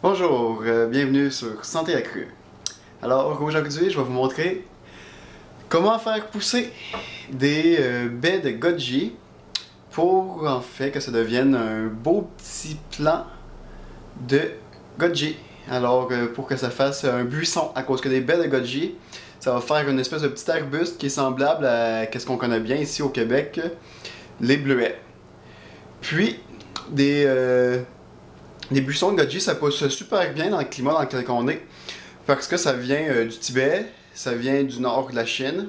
Bonjour, bienvenue sur Santé Accrue. Alors aujourd'hui, je vais vous montrer comment faire pousser des baies de goji pour en fait que ça devienne un beau petit plant de goji. Alors pour que ça fasse un buisson, à cause que des baies de goji, ça va faire une espèce de petit arbuste qui est semblable à ce qu'on connaît bien ici au Québec, les bleuets. Puis des buissons de goji, ça pousse super bien dans le climat dans lequel on est, parce que ça vient du Tibet, ça vient du nord de la Chine,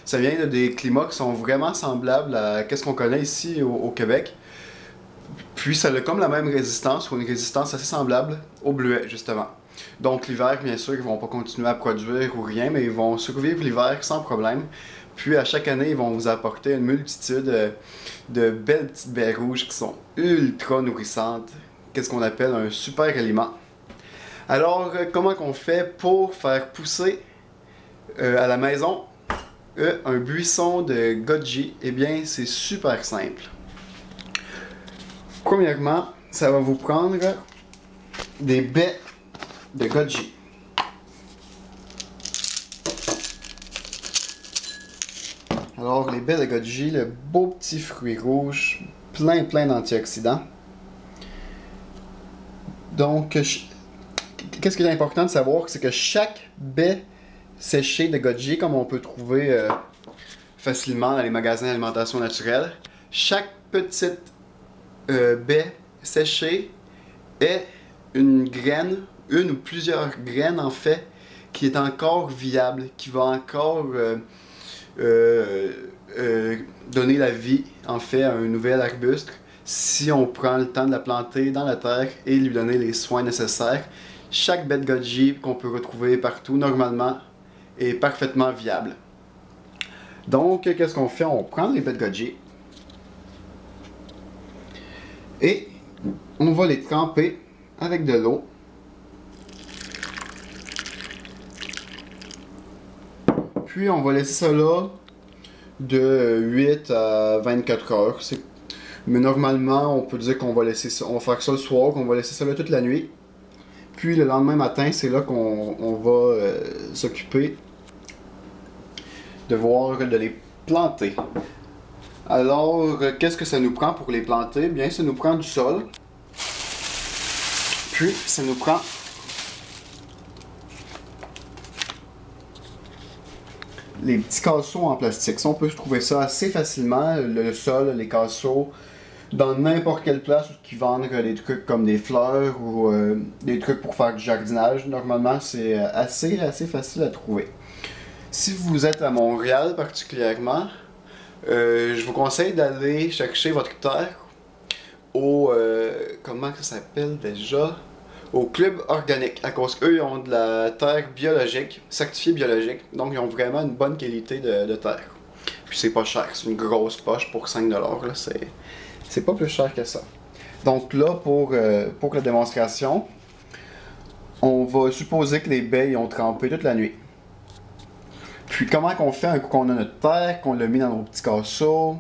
ça vient de des climats qui sont vraiment semblables à ce qu'on connaît ici au Québec. Puis ça a comme la même résistance, ou une résistance assez semblable au bleuet, justement. Donc l'hiver, bien sûr, ils vont pas continuer à produire ou rien, mais ils vont survivre l'hiver sans problème. Puis à chaque année, ils vont vous apporter une multitude de belles petites baies rouges qui sont ultra nourrissantes. Qu'est-ce qu'on appelle un super aliment. Alors, comment qu'on fait pour faire pousser à la maison un buisson de goji? Eh bien, c'est super simple. Premièrement, ça va vous prendre des baies de goji. Alors, les baies de goji, le beau petit fruit rouge, plein d'antioxydants. Donc, qu'est-ce qui est important de savoir, c'est que chaque baie séchée de goji, comme on peut trouver facilement dans les magasins d'alimentation naturelle, chaque petite baie séchée est une graine, une ou plusieurs graines en fait, qui est encore viable, qui va encore donner la vie en fait à un nouvel arbuste, si on prend le temps de la planter dans la terre et lui donner les soins nécessaires. Chaque baie de goji qu'on peut retrouver partout normalement est parfaitement viable. Donc qu'est-ce qu'on fait? On prend les baies de goji et on va les tremper avec de l'eau. Puis on va laisser ça là de 8 à 24 heures. Mais normalement, on peut dire qu'on va laisser ça, on va faire ça le soir, qu'on va laisser ça là toute la nuit. Puis le lendemain matin, c'est là qu'on va s'occuper de les planter. Alors, qu'est-ce que ça nous prend pour les planter? Bien, ça nous prend du sol. Puis, ça nous prend les petits casseaux en plastique. Ça, on peut trouver ça assez facilement, le sol, les casseaux, dans n'importe quelle place où ils vendent des trucs comme des fleurs ou des trucs pour faire du jardinage. Normalement, c'est assez facile à trouver. Si vous êtes à Montréal particulièrement, je vous conseille d'aller chercher votre terre au... comment ça s'appelle déjà? Au Club Organique, à cause qu'eux, ils ont de la terre biologique, certifiée biologique, donc ils ont vraiment une bonne qualité de terre. Puis c'est pas cher, c'est une grosse poche pour 5$, là, c'est pas plus cher que ça. Donc là, pour la démonstration, on va supposer que les baies ont trempé toute la nuit. Puis comment qu'on fait un coup qu'on a notre terre, qu'on l'a mis dans nos petits casseaux?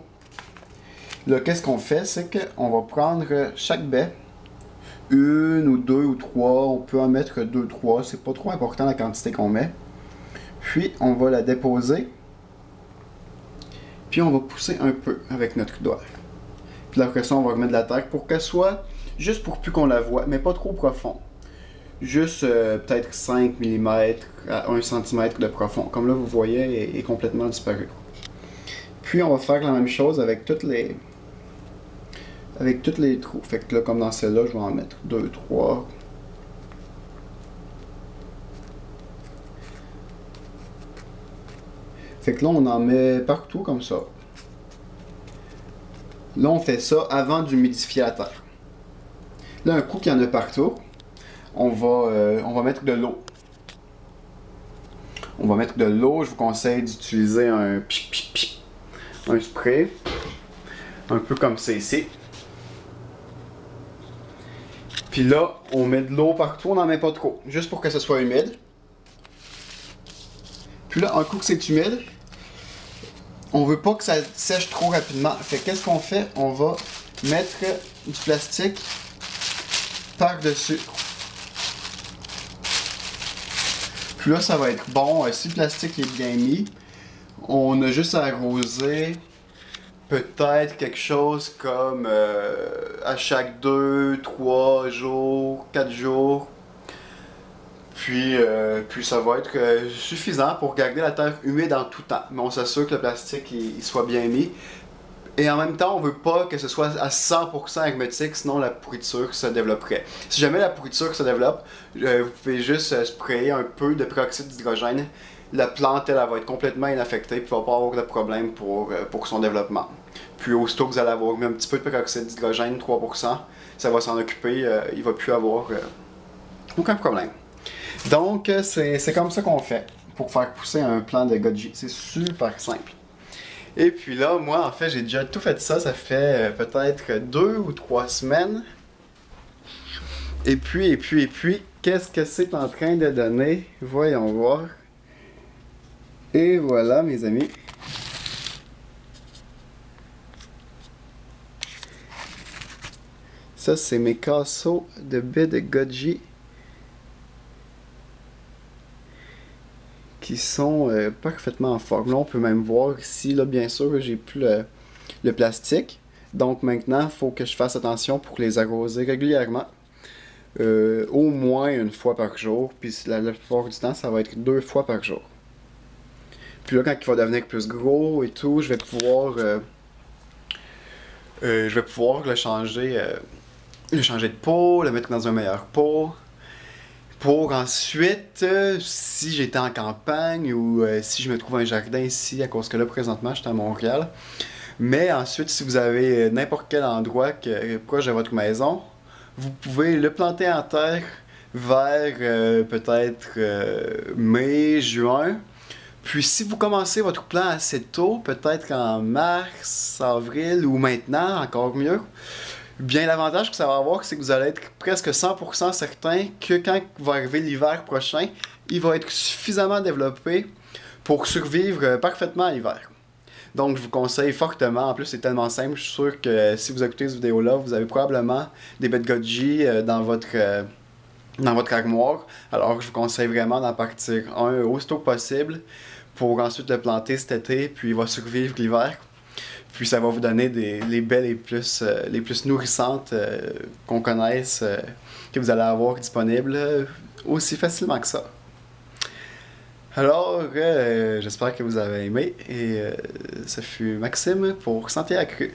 Là, qu'est-ce qu'on fait? C'est qu'on va prendre chaque baie, une ou deux ou trois, on peut en mettre 2-3, c'est pas trop important la quantité qu'on met. Puis on va la déposer, puis on va pousser un peu avec notre doigt. Puis après ça, on va remettre de la terre pour qu'elle soit, juste pour plus qu'on la voie, mais pas trop profond. Juste peut-être 5 mm à 1 cm de profond. Comme là, vous voyez, est complètement disparu. Puis on va faire la même chose avec toutes les trous. Fait que là, comme dans celle-là, je vais en mettre 2, 3. Fait que là, on en met partout comme ça. Là, on fait ça avant d'humidifier la terre. Là, un coup qu'il y en a partout, on va mettre de l'eau. On va mettre de l'eau. Je vous conseille d'utiliser un spray. Un peu comme ça ici. Puis là, on met de l'eau partout, on n'en met pas trop, juste pour que ce soit humide. Puis là, un coup que c'est humide, on veut pas que ça sèche trop rapidement. Fait qu'est-ce qu'on fait? On va mettre du plastique par-dessus Puis là, ça va être bon. Si le plastique est bien mis, on a juste à arroser peut-être quelque chose comme à chaque 2, 3 jours, 4 jours. Puis ça va être suffisant pour garder la terre humide en tout temps. Mais on s'assure que le plastique il soit bien mis. Et en même temps, on veut pas que ce soit à 100% hermétique, sinon la pourriture se développerait. Si jamais la pourriture se développe, vous pouvez juste sprayer un peu de peroxyde d'hydrogène. La plante, elle va être complètement inaffectée, puis il ne va pas avoir de problème pour son développement. Puis aussitôt que vous allez avoir mis un petit peu de peroxyde d'hydrogène, 3%, ça va s'en occuper, il ne va plus avoir aucun problème. Donc, c'est comme ça qu'on fait pour faire pousser un plant de goji. C'est super simple. Et puis là, moi, en fait, j'ai déjà tout fait ça. Ça fait peut-être 2 ou 3 semaines. Et puis, qu'est-ce que c'est en train de donner? Voyons voir. Et voilà, mes amis. Ça, c'est mes casseaux de baies de goji qui sont parfaitement en forme. Là, on peut même voir ici, là, bien sûr, j'ai plus le plastique. Donc maintenant, il faut que je fasse attention pour les arroser régulièrement. Au moins une fois par jour. Puis la plupart du temps, ça va être 2 fois par jour. Puis là, quand il va devenir plus gros et tout, je vais pouvoir le changer de pot, le mettre dans un meilleur pot. Pour ensuite, si j'étais en campagne ou si je me trouve un jardin ici, à cause que là, présentement, je suis à Montréal. Mais ensuite, si vous avez n'importe quel endroit proche de votre maison, vous pouvez le planter en terre vers peut-être mai, juin. Puis si vous commencez votre plan assez tôt, peut-être en mars, avril ou maintenant, encore mieux, bien, l'avantage que ça va avoir, c'est que vous allez être presque 100% certain que quand va arriver l'hiver prochain, il va être suffisamment développé pour survivre parfaitement à l'hiver. Donc, je vous conseille fortement. En plus, c'est tellement simple. Je suis sûr que si vous écoutez cette vidéo-là, vous avez probablement des baies de goji dans votre armoire. Alors, je vous conseille vraiment d'en partir un aussitôt que possible pour ensuite le planter cet été, puis il va survivre l'hiver. Puis ça va vous donner les baies les plus nourrissantes qu'on connaisse, que vous allez avoir disponibles aussi facilement que ça. Alors, j'espère que vous avez aimé et ce fut Maxime pour Santé Accrue.